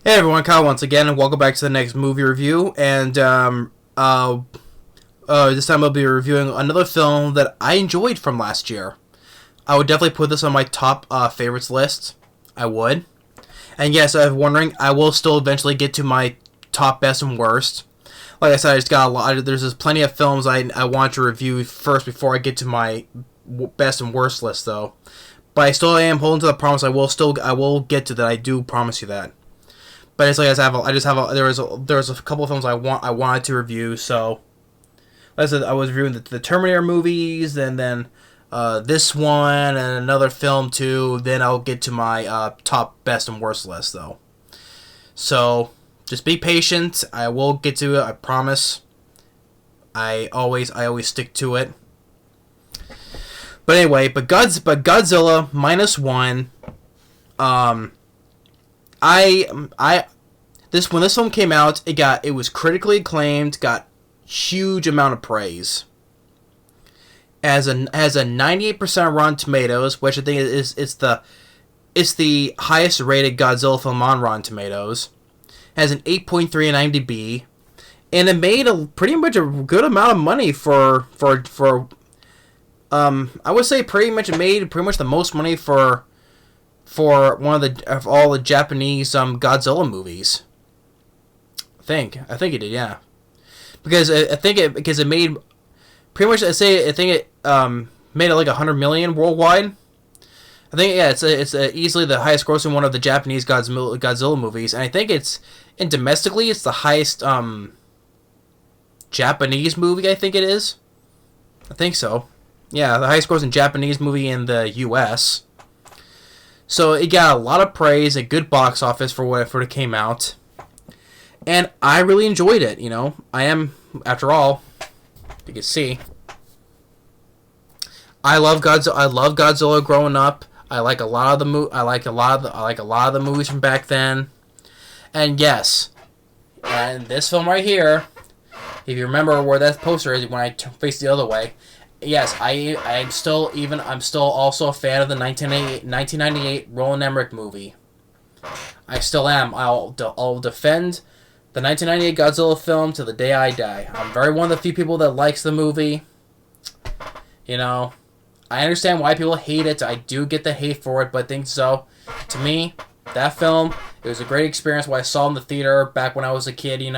Hey everyone, Kyle once again, and welcome back to the next movie review. And this time I'll be reviewing another film that I enjoyed from last year. I would definitely put this on my top favorites list. I would. And yes, I'm wondering, I will still eventually get to my top best and worst. Like I said, I just got a lot. There's just plenty of films I want to review first before I get to my best and worst list, though. But I still am holding to the promise. I will get to that. I do promise you that. But it's like there was a couple of films I wanted to review. So, like I said, I was reviewing the Terminator movies, and then this one and another film too. Then I'll get to my top best and worst list though. So just be patient. I will get to it. I promise. I always stick to it. But anyway, Godzilla -1. When this film came out, it was critically acclaimed, got huge amount of praise. Has a 98% Rotten Tomatoes, which I think it's the highest rated Godzilla film on Rotten Tomatoes. Has an 8.3 on IMDb, and it made pretty much a good amount of money for I would say pretty much the most money for one of all the Japanese Godzilla movies. I think it did, yeah. Because it made pretty much. I think it made it like 100 million worldwide. I think it's easily the highest grossing one of the Japanese Godzilla movies, and I think domestically it's the highest Japanese movie. I think it is. I think so. Yeah, the highest grossing Japanese movie in the U.S. So it got a lot of praise, a good box office for it came out, and I really enjoyed it. I am, after all, you can see, I love Godzilla growing up. I like a lot of the movies from back then, and yes, and this film right here, if you remember where that poster is when I face the other way. Yes, I'm still also a fan of the 1998 Roland Emmerich movie. I still am. I'll defend the 1998 Godzilla film to the day I die. I'm one of the few people that likes the movie. I understand why people hate it. I do get the hate for it, but to me, that film, it was a great experience when I saw it in the theater back when I was a kid. In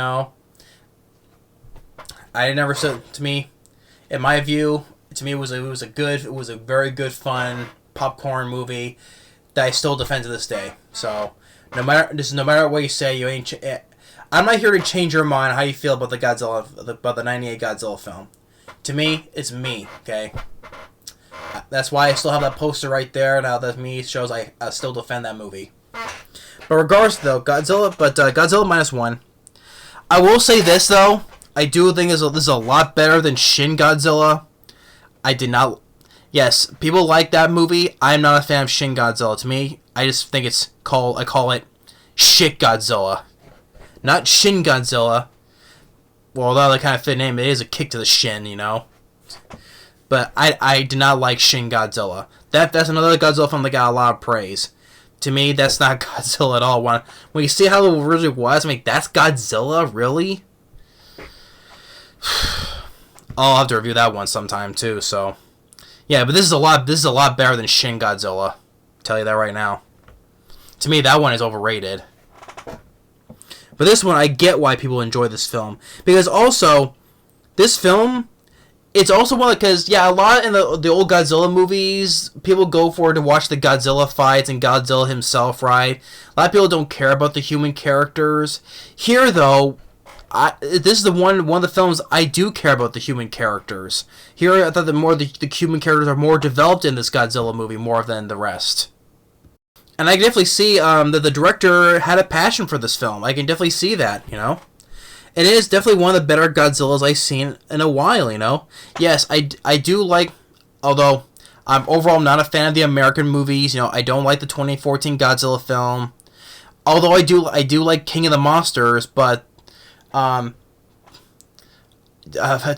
my view, to me, it was a very good, fun popcorn movie that I still defend to this day. So no matter what you say, I'm not here to change your mind how you feel about the '98 Godzilla film. To me, it's me. Okay, that's why I still have that poster right there. Now that me shows I still defend that movie. But regardless, though, Godzilla -1. I will say this though. I do think this is a lot better than Shin Godzilla. I did not. Yes, people like that movie. I'm not a fan of Shin Godzilla. To me, I just think I call it Shit Godzilla, not Shin Godzilla. Well, although that kind of fit name, it is a kick to the shin, But I did not like Shin Godzilla. That's another Godzilla film that got a lot of praise. To me, that's not Godzilla at all. When you see how it originally was, I'm like, that's Godzilla, really? I'll have to review that one sometime too. So, yeah, but this is a lot better than Shin Godzilla. I'll tell you that right now. To me, that one is overrated. But this one, I get why people enjoy this film, because also this film, it's also one because a lot in the old Godzilla movies, people go for to watch the Godzilla fights and Godzilla himself, right? A lot of people don't care about the human characters. Here, though, this is one of the films I do care about the human characters. Here, I thought the human characters are more developed in this Godzilla movie more than the rest. And I can definitely see that the director had a passion for this film. I can definitely see that, It is definitely one of the better Godzillas I've seen in a while, Yes, I do like, although I'm overall not a fan of the American movies, I don't like the 2014 Godzilla film. Although I do like King of the Monsters, but to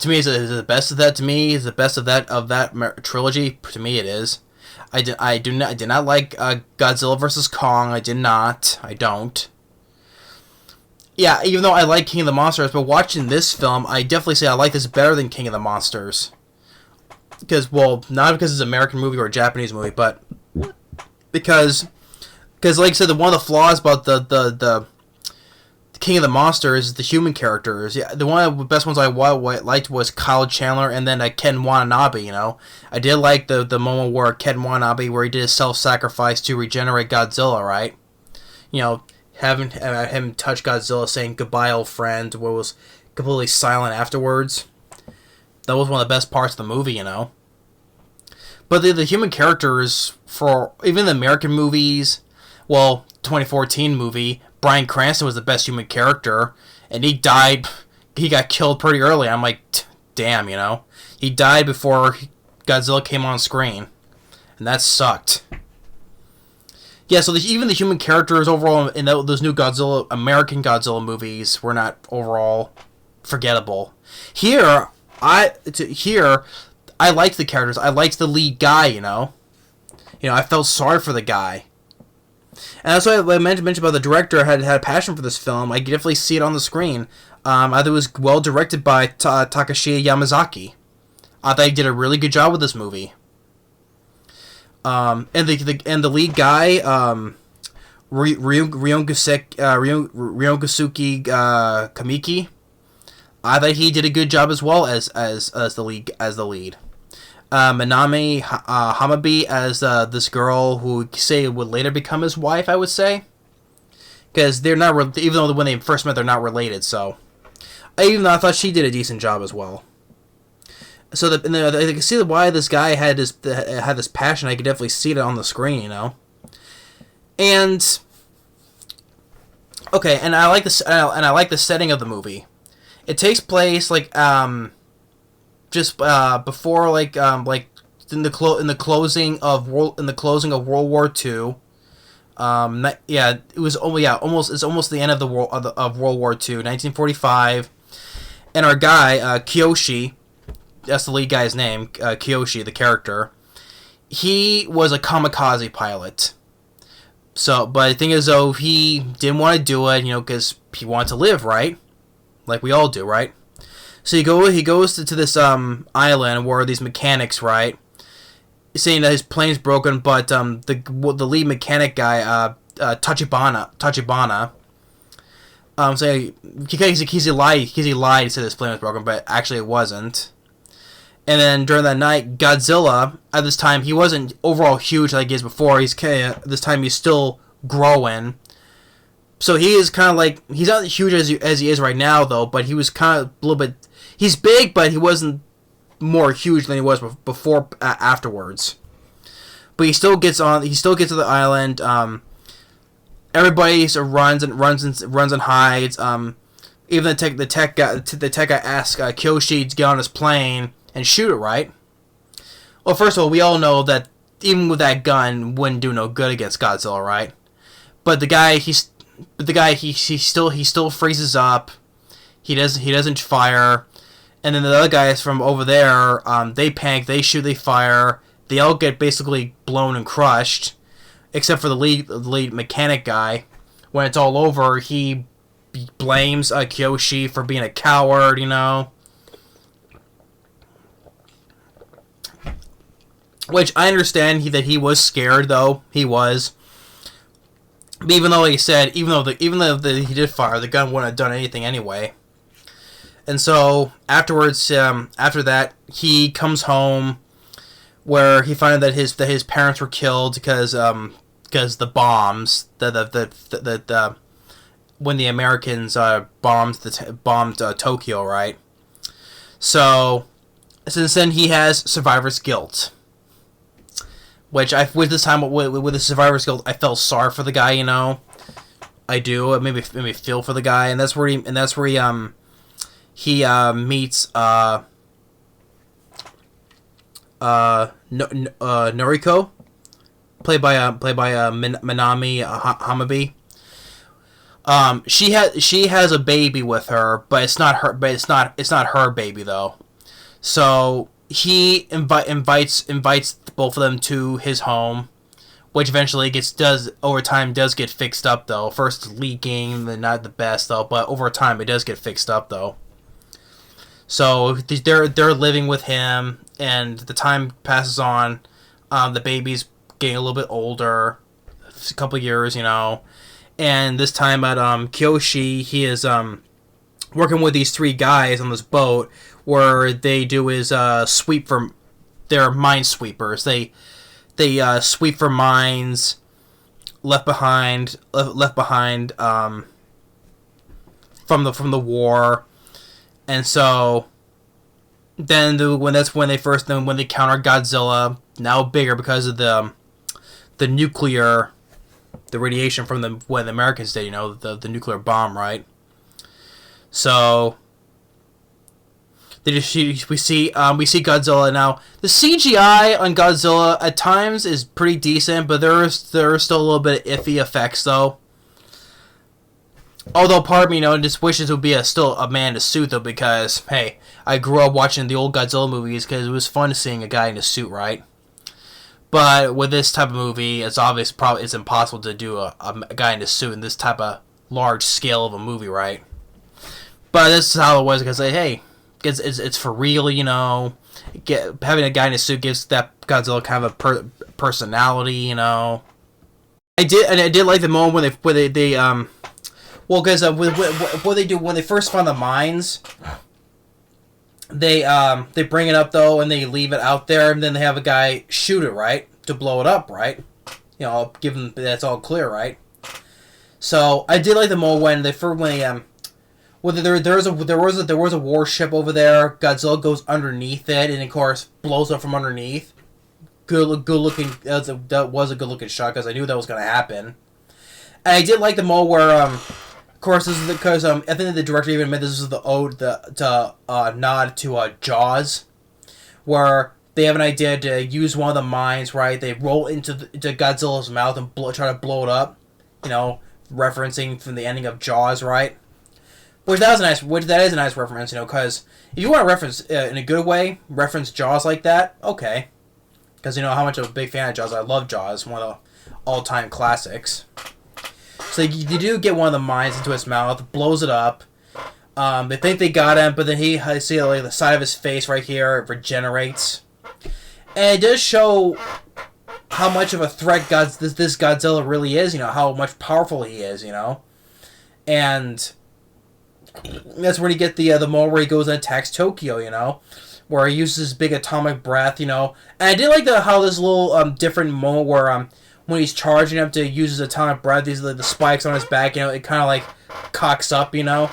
me, is the best of that. To me, is the best of that trilogy. To me, it is. I did not like Godzilla vs. Kong. I did not. I don't. Yeah, even though I like King of the Monsters, but watching this film, I definitely say I like this better than King of the Monsters. Because, well, not because it's an American movie or a Japanese movie, but because like I said, one of the flaws about the King of the Monsters is the human characters. Yeah, one of the best ones I liked was Kyle Chandler and then Ken Watanabe, you know. I did like the moment where Ken Watanabe, where he did his self-sacrifice to regenerate Godzilla, right? You know, having him touch Godzilla, saying goodbye, old friend, where was completely silent afterwards. That was one of the best parts of the movie, you know. But the human characters, for even the American movies, well, 2014 movie, Bryan Cranston was the best human character, and he died, he got killed pretty early. I'm like, damn, you know. He died before Godzilla came on screen, and that sucked. Yeah, so even the human characters overall in those new American Godzilla movies were not overall forgettable. Here, I liked the characters. I liked the lead guy, you know. I felt sorry for the guy. And that's why I mentioned about the director had a passion for this film. I could definitely see it on the screen. I thought it was well directed by Takashi Yamazaki. I thought he did a really good job with this movie. And the lead guy, Ryunosuke Kamiki, I thought he did a good job as well as the lead. Minami Hamabe as this girl who say would later become his wife, I would say, because they're not even though when they first met they're not related. So I thought she did a decent job as well. So I can see why this guy had this passion. I could definitely see it on the screen, you know. And okay, and I like this, and I like the setting of the movie. It takes place just before in the closing of World War II. It was almost the end of World War II, 1945, and our guy Kiyoshi. That's the lead guy's name, Kiyoshi, the character. He was a kamikaze pilot. So, but the thing is, though, he didn't want to do it, you know, because he wanted to live, right? Like we all do, right? So he goes to this island where these mechanics, right, saying that his plane's broken, but the lead mechanic guy, Tachibana, so he lied to say his plane was broken, but actually it wasn't. And then during that night, Godzilla, at this time, he wasn't overall huge like he is before. This time he's still growing. So he is kind of like, he's not huge as he is right now, though, but he was kind of a little bit, he's big, but he wasn't more huge than he was before, afterwards. But he still gets to the island. Everybody runs and hides. Even the tech guy asks Kyoshi to get on his plane and shoot it, right? Well, first of all, we all know that even with that gun, wouldn't do no good against Godzilla, right? But the guy, he still freezes up. He doesn't fire, and then the other guys from over there, they panic, they shoot, they fire. They all get basically blown and crushed, except for the lead mechanic guy. When it's all over, he blames Kyoshi for being a coward, you know. Which I understand that he was scared, though. He was. But even though, like I said, even though he did fire, the gun wouldn't have done anything anyway. And so afterwards, after that, he comes home, where he finds that his parents were killed because the bombs when the Americans bombed Tokyo, right? So since then he has survivor's guilt. With the survivor's guilt, I felt sorry for the guy, you know. I do. It made me feel for the guy, and that's where he meets Noriko, played by Minami Hamabe. She has a baby with her, but it's not her baby though. So he invites both of them to his home, which eventually over time does get fixed up though. First it's leaking, then not the best though, but over time it does get fixed up though. So they're living with him, and the time passes on. The baby's getting a little bit older, a couple years, and this time at Kyoshi, he is working with these 3 guys on this boat where they do his sweep for their mine sweepers. They sweep for mines left behind from the war, and so then when they counter Godzilla, now bigger because of the radiation from what the Americans did, the nuclear bomb, right? So we see Godzilla now. The CGI on Godzilla at times is pretty decent, but there are still a little bit of iffy effects though. Although part of me, just wishes it would be still a man in a suit though, because hey, I grew up watching the old Godzilla movies because it was fun seeing a guy in a suit, right? But with this type of movie, it's obvious it's impossible to do a guy in a suit in this type of large scale of a movie, right? But this is how it was, because hey, it's for real, having a guy in a suit gives that Godzilla kind of a personality, I did like the moment when they well, because what they do when they first find the mines, they bring it up though, and they leave it out there, and then they have a guy shoot it, right, to blow it up, right? Given that's all clear, right? So I did like the moment when there was a warship over there. Godzilla goes underneath it, and of course blows up from underneath. Good looking. That was a good looking shot, because I knew that was gonna happen. And I did like the moment where of course, this is because I think the director even admitted this is the ode to nod to Jaws, where they have an idea to use one of the mines, right? They roll into Godzilla's mouth and try to blow it up, referencing from the ending of Jaws, right? That is a nice reference, because if you want to reference in a good way, reference Jaws like that, okay, because how much of a big fan of Jaws. I love Jaws, one of the all-time classics. So you do get one of the mines into his mouth, blows it up. They think they got him, but then I see the side of his face right here, it regenerates. And it does show how much of a threat this Godzilla really is, how much powerful he is, And that's where you get the moment where he goes and attacks Tokyo, where he uses his big atomic breath, And I did like how this little different moment where when he's charging up to use his atomic breath, these the spikes on his back, it kind of like cocks up, like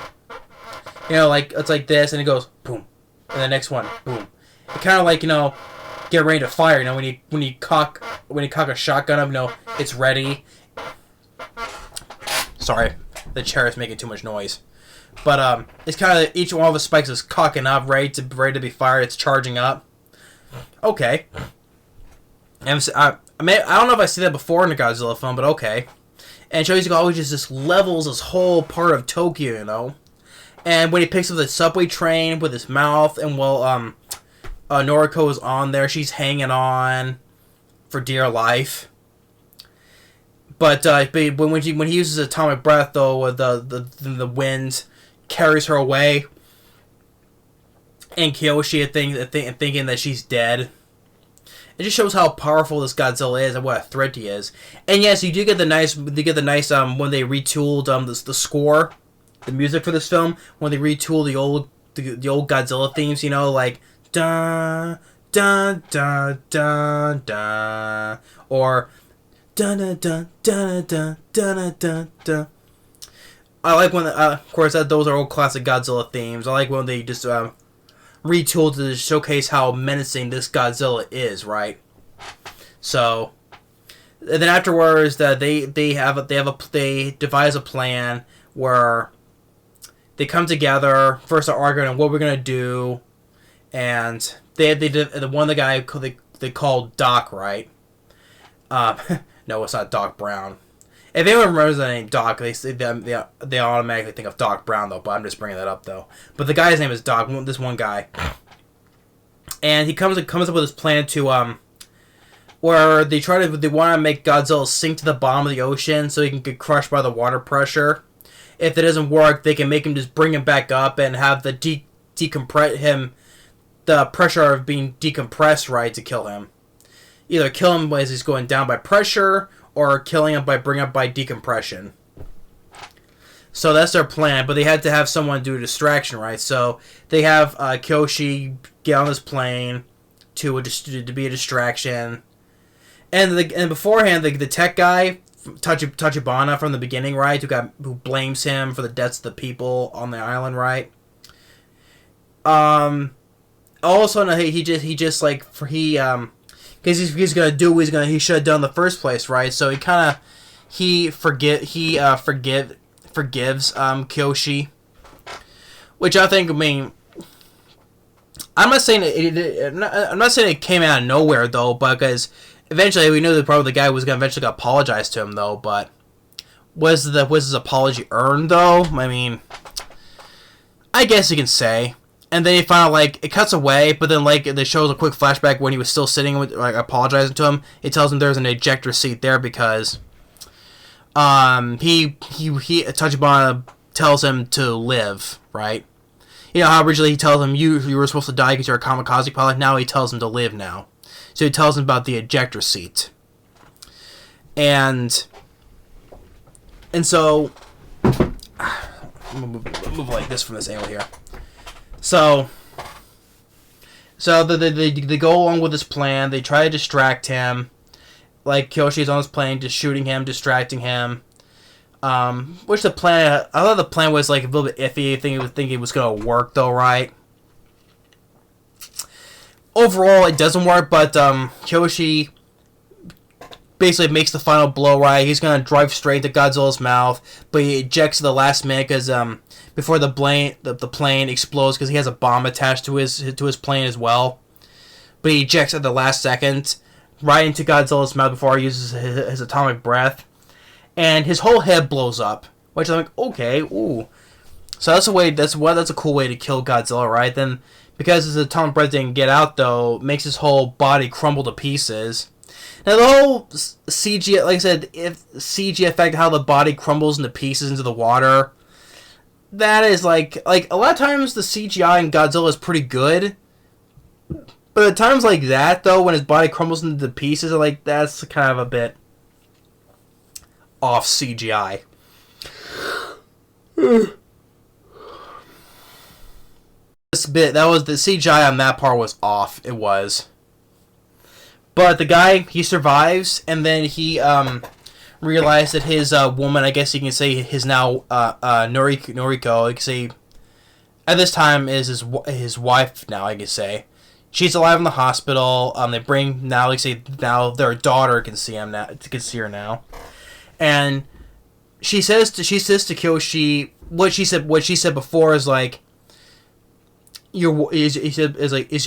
it's like this, and it goes boom, and the next one boom. It kind of like get ready to fire, when you cock a shotgun up, it's ready. Sorry, the chair is making too much noise, but it's kind of each one of the spikes is cocking up, ready to be fired. It's charging up. Okay. I don't know if I see that before in a Godzilla film, but okay. And it shows you always just levels this whole part of Tokyo, And when he picks up the subway train with his mouth, and Noriko is on there, she's hanging on for dear life. But when he uses atomic breath, though, the wind carries her away, and Kyoshi thinking that she's dead. It just shows how powerful this Godzilla is and what a threat he is. And yes, you get the nice when they retooled the score, the music for this film, when they retooled the old Godzilla themes, like da da da da da, or da da da da da da da da. I like when of course those are old classic Godzilla themes. I like when they just retooled to showcase how menacing this Godzilla is, right? So, and then afterwards, they devise a plan where they come together. First, they're arguing on what we're gonna do, and the one of the guy they called Doc, right? No, it's not Doc Brown. If anyone remembers the name Doc, they automatically think of Doc Brown, though, but I'm just bringing that up, though. But the guy's name is Doc, this one guy. And he comes up with this plan to, where they want to make Godzilla sink to the bottom of the ocean so he can get crushed by the water pressure. If it doesn't work, they can make him just bring him back up and have the decompress him, the pressure of being decompressed, right, to kill him. Either kill him as he's going down by pressure, or killing him by bringing up by decompression. So that's their plan, but they had to have someone do a distraction, right? So they have Kyoshi get on this plane to be a distraction. And beforehand, the tech guy, Tachibana from the beginning, right, who blames him for the deaths of the people on the island, right? All of a sudden, because he's gonna do what he should have done in the first place, right? So he forgives Kyoshi, which I think, I mean, I'm not saying it came out of nowhere though, because eventually we knew that probably the guy was gonna eventually apologize to him though. But was his apology earned though? I mean, I guess you can say. And then he found out, like, it cuts away, but then, like, it shows a quick flashback when he was still sitting with, like, apologizing to him. It tells him there's an ejector seat there because Tachibana tells him to live, right? You know how originally he tells him you were supposed to die because you're a kamikaze pilot. Now he tells him to live now. So he tells him about the ejector seat. And so I'm gonna move like this from this angle here. So they go along with this plan. They try to distract him. Like, Kyoshi's on his plane, just shooting him, distracting him. Which I thought the plan was, like, a little bit iffy. I think it was going to work, though, right? Overall, it doesn't work, but Kyoshi basically makes the final blow, right? He's going to drive straight to Godzilla's mouth, but he ejects at the last minute because before the plane explodes, because he has a bomb attached to his plane as well. But he ejects at the last second, right into Godzilla's mouth before he uses his atomic breath, and his whole head blows up. Which I'm like, okay, ooh. So that's a cool way to kill Godzilla, right? Then, because his atomic breath didn't get out though, makes his whole body crumble to pieces. Now the whole CG, like I said, if CG effect, how the body crumbles into pieces into the water, that is like a lot of times the CGI in Godzilla is pretty good, but at times like that though, when his body crumbles into pieces, like that's kind of a bit off CGI. This bit, that was the CGI on that part was off. It was. But the guy, he survives, and then he realized that his woman, I guess you can say his now Noriko, you can say at this time is his wife now, I can say. She's alive in the hospital. They bring now, like say now their daughter can see him now, can see her now, and she says to Kyoshi what she said before is like is your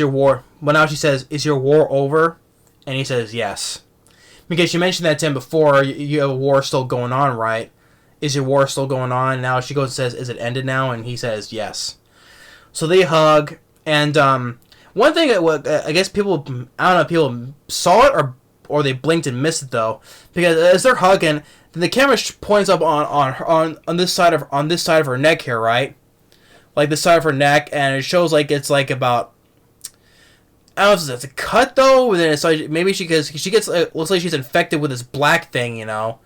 war. Well, now she says, is your war over? And he says yes. Because she mentioned that to him before, you have a war still going on, right? Is your war still going on? Now she goes and says, is it ended now? And he says yes. So they hug. And one thing, I guess people, I don't know if people saw it or they blinked and missed it though. Because as they're hugging, then the camera points up on this side of her neck here, right? Like this side of her neck, and it shows like it's like about, I don't know if it's a cut though. And then it's like maybe she gets looks like she's infected with this black thing, you know.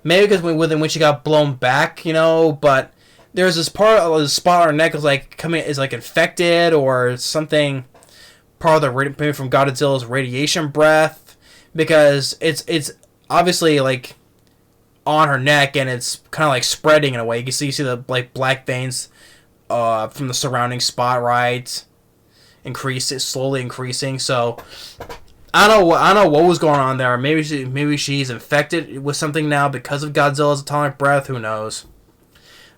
Maybe because when she got blown back, you know. But there's this part of the spot on her neck is like infected or something. Part of maybe from Godzilla's radiation breath, because it's obviously like on her neck and it's kind of like spreading in a way. You see the like black veins from the surrounding spot, right? Slowly increasing. So I don't know what was going on there. Maybe she's infected with something now because of Godzilla's atomic breath. Who knows?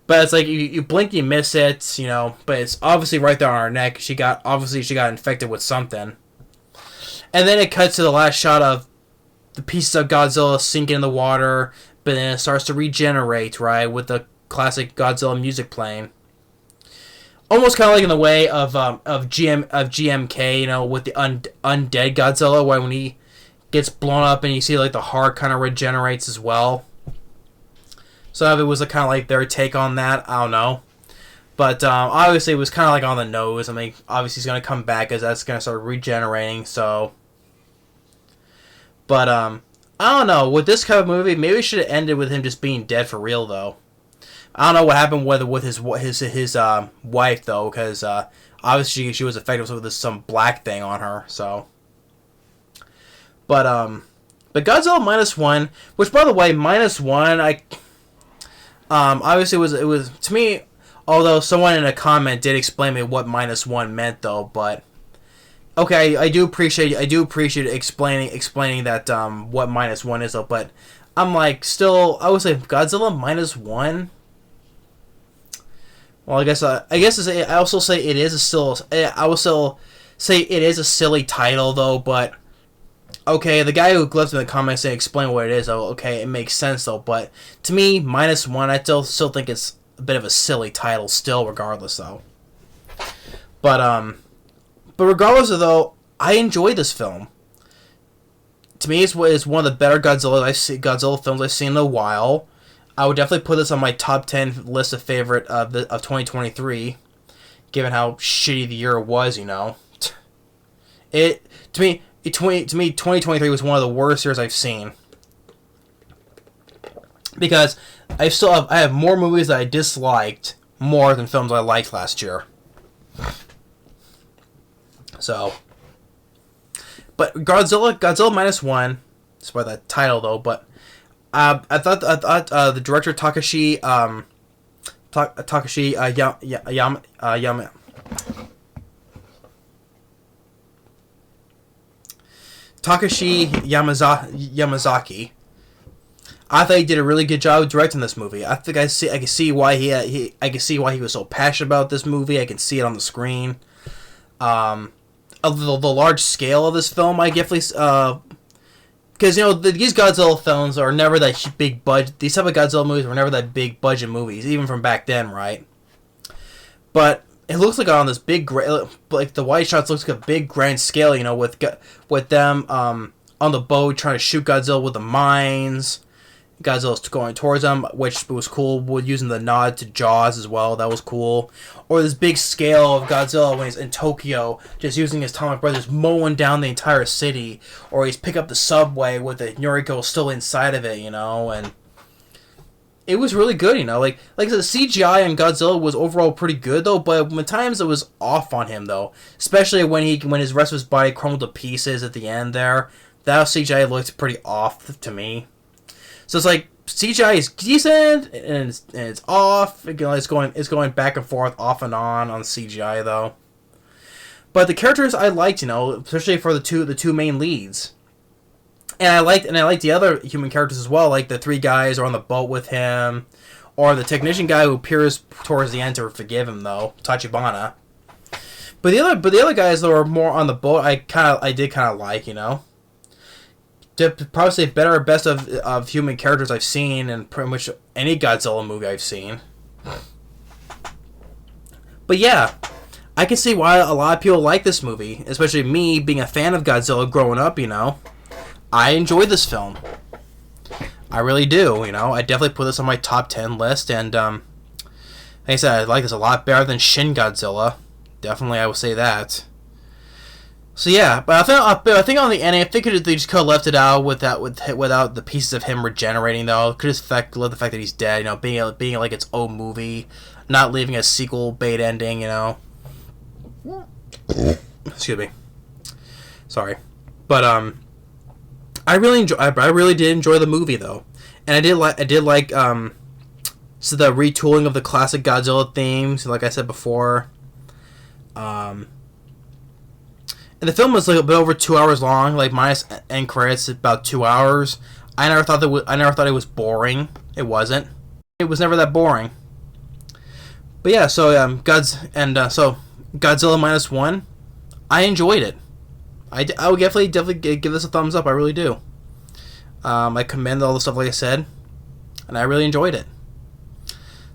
But it's like you blink, you miss it, you know. But it's obviously right there on her neck. She got infected with something. And then it cuts to the last shot of the pieces of Godzilla sinking in the water, but then it starts to regenerate, right, with the classic Godzilla music playing. Almost kind of like in the way of GMK, you know, with the undead Godzilla, when he gets blown up, and you see like the heart kind of regenerates as well. So if it was a kind of like their take on that, I don't know. But obviously it was kind of like on the nose. I mean, obviously he's going to come back as that's going to start regenerating. So, but I don't know. With this kind of movie, maybe it should have ended with him just being dead for real, though. I don't know what happened with his wife though, because obviously she was affected with some black thing on her. So, but Godzilla -1, which by the way, -1, obviously it was to me. Although someone in a comment did explain me what -1 meant though, but okay, I do appreciate explaining that what -1 is though, but I'm like still I would say Godzilla -1. Well, I guess I also say it is I will still say it is a silly title though, but okay, the guy who left in the comments saying explain what it is, though, okay, it makes sense though, but to me -1 I still think it's a bit of a silly title still, regardless though. But regardless of though, I enjoyed this film. To me, it's one of the better Godzilla films I've seen in a while. I would definitely put this on my top 10 list of favorite of 2023, given how shitty the year was. You know, to me 2023 was one of the worst years I've seen. Because I have more movies that I disliked more than films I liked last year. So, but Godzilla -1, despite that title though. But I thought the director Takashi Yamazaki. I thought he did a really good job of directing this movie. I think I can see why he was so passionate about this movie. I can see it on the screen. The large scale of this film, I definitely because these Godzilla films are never that big budget. These type of Godzilla movies were never that big budget movies, even from back then, right? But it looks like on this big, like the wide shots looks like a big grand scale. With them on the boat trying to shoot Godzilla with the mines. Godzilla's going towards them, which was cool. We're using the nod to Jaws as well. That was cool. Or this big scale of Godzilla when he's in Tokyo, just using his atomic breath, just mowing down the entire city. Or he's pick up the subway with the Noriko still inside of it, and it was really good, Like I said, the CGI on Godzilla was overall pretty good though, but at times it was off on him though. Especially when his rest of his body crumbled to pieces at the end there. That CGI looked pretty off to me. So it's like CGI is decent and it's off. It's going back and forth, off and on CGI though. But the characters I liked, especially for the two main leads. And I liked the other human characters as well, like the three guys who are on the boat with him, or the technician guy who appears towards the end to forgive him though, Tachibana. But the other guys that were more on the boat, I did kind of like, To probably say better or best of human characters I've seen in pretty much any Godzilla movie I've seen. But yeah, I can see why a lot of people like this movie, especially me being a fan of Godzilla growing up, I enjoyed this film. I really do, I definitely put this on my top 10 list, and like I said, I like this a lot better than Shin Godzilla. Definitely, I would say that. So yeah, but I think on the ending, I think they just could have left it out without the pieces of him regenerating though. Could have left the fact that he's dead, being like its own movie, not leaving a sequel bait ending, Excuse me. Sorry, but I really did enjoy the movie though, and I did like so the retooling of the classic Godzilla themes, like I said before. And the film was like a bit over 2 hours long, like minus end credits, about 2 hours. I never thought it was boring. It wasn't. It was never that boring. But yeah, so so Godzilla -1, I enjoyed it. I would definitely give this a thumbs up. I really do. I commend all the stuff like I said, and I really enjoyed it.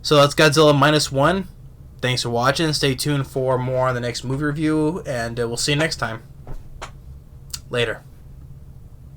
So that's Godzilla -1. Thanks for watching. Stay tuned for more on the next movie review, and we'll see you next time. Later.